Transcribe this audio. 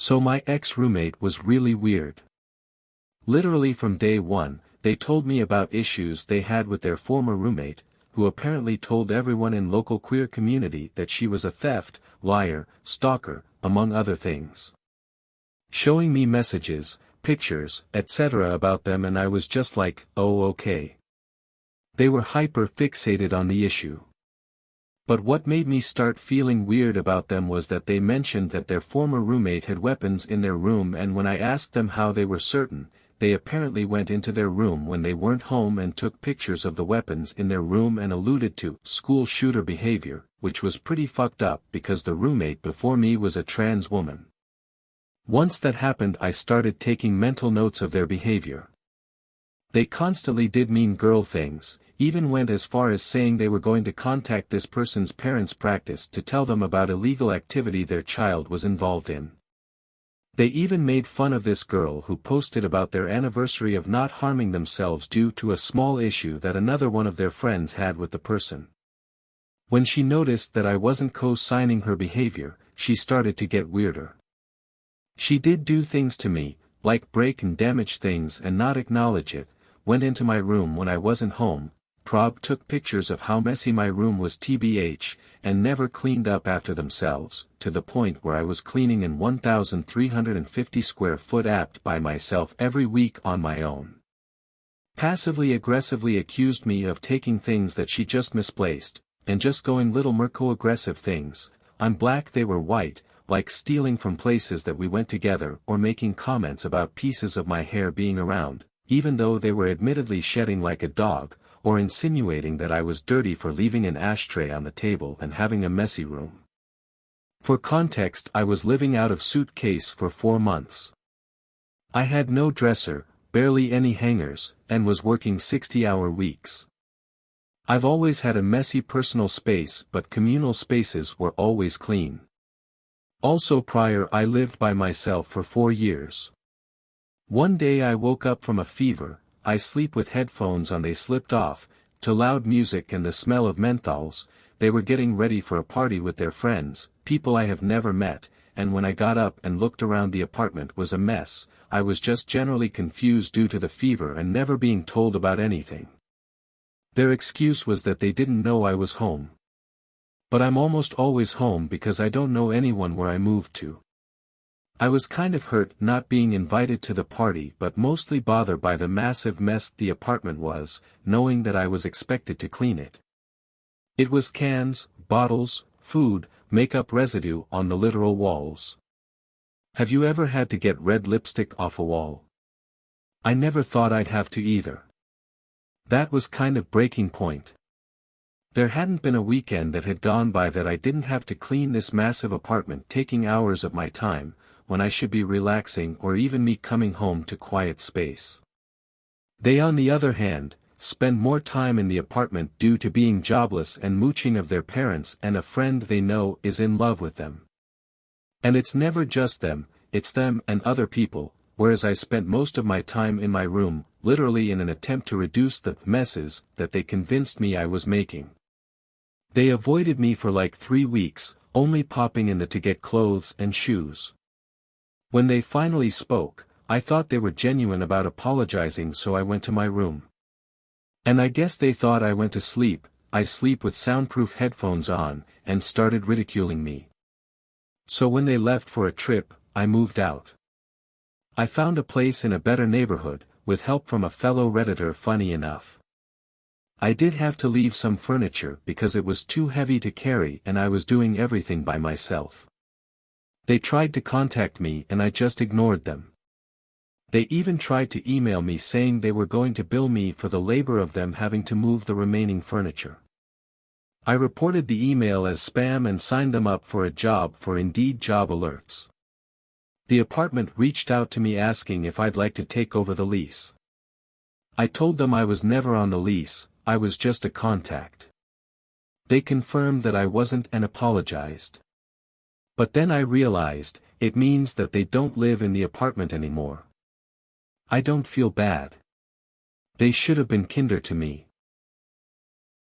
So my ex-roommate was really weird. Literally from day one, they told me about issues they had with their former roommate, who apparently told everyone in local queer community that she was a theft, liar, stalker, among other things. Showing me messages, pictures, etc. about them, and I was just like, oh okay. They were hyper-fixated on the issue. But what made me start feeling weird about them was that they mentioned that their former roommate had weapons in their room, and when I asked them how they were certain, they apparently went into their room when they weren't home and took pictures of the weapons in their room and alluded to school shooter behavior, which was pretty fucked up because the roommate before me was a trans woman. Once that happened, I started taking mental notes of their behavior. They constantly did mean girl things, even went as far as saying they were going to contact this person's parents' practice to tell them about illegal activity their child was involved in. They even made fun of this girl who posted about their anniversary of not harming themselves due to a small issue that another one of their friends had with the person. When she noticed that I wasn't co-signing her behavior, she started to get weirder. She did do things to me, like break and damage things and not acknowledge it, went into my room when I wasn't home, took pictures of how messy my room was tbh, and never cleaned up after themselves, to the point where I was cleaning an 1,350 square foot apt by myself every week on my own. Passively aggressively accused me of taking things that she just misplaced, and just going little Mirko-aggressive things. I'm black, they were white, like stealing from places that we went together, or making comments about pieces of my hair being around, even though they were admittedly shedding like a dog, or insinuating that I was dirty for leaving an ashtray on the table and having a messy room. For context, I was living out of suitcase for 4 months. I had no dresser, barely any hangers, and was working 60-hour weeks. I've always had a messy personal space, but communal spaces were always clean. Also prior, I lived by myself for 4 years. One day I woke up from a fever. I sleep with headphones on, they slipped off, to loud music and the smell of menthols. They were getting ready for a party with their friends, people I have never met, and when I got up and looked around, the apartment was a mess. I was just generally confused due to the fever and never being told about anything. Their excuse was that they didn't know I was home. But I'm almost always home because I don't know anyone where I moved to. I was kind of hurt not being invited to the party, but mostly bothered by the massive mess the apartment was, knowing that I was expected to clean it. It was cans, bottles, food, makeup residue on the literal walls. Have you ever had to get red lipstick off a wall? I never thought I'd have to either. That was kind of breaking point. There hadn't been a weekend that had gone by that I didn't have to clean this massive apartment, taking hours of my time, when I should be relaxing or even me coming home to quiet space. They, on the other hand, spend more time in the apartment due to being jobless and mooching of their parents and a friend they know is in love with them. And it's never just them, it's them and other people, whereas I spent most of my time in my room, literally in an attempt to reduce the messes that they convinced me I was making. They avoided me for like 3 weeks, only popping in to get clothes and shoes. When they finally spoke, I thought they were genuine about apologizing, so I went to my room. And I guess they thought I went to sleep. I sleep with soundproof headphones on, and started ridiculing me. So when they left for a trip, I moved out. I found a place in a better neighborhood, with help from a fellow Redditor, funny enough. I did have to leave some furniture because it was too heavy to carry and I was doing everything by myself. They tried to contact me and I just ignored them. They even tried to email me saying they were going to bill me for the labor of them having to move the remaining furniture. I reported the email as spam and signed them up for a job for Indeed job alerts. The apartment reached out to me asking if I'd like to take over the lease. I told them I was never on the lease, I was just a contact. They confirmed that I wasn't and apologized. But then I realized, it means that they don't live in the apartment anymore. I don't feel bad. They should have been kinder to me.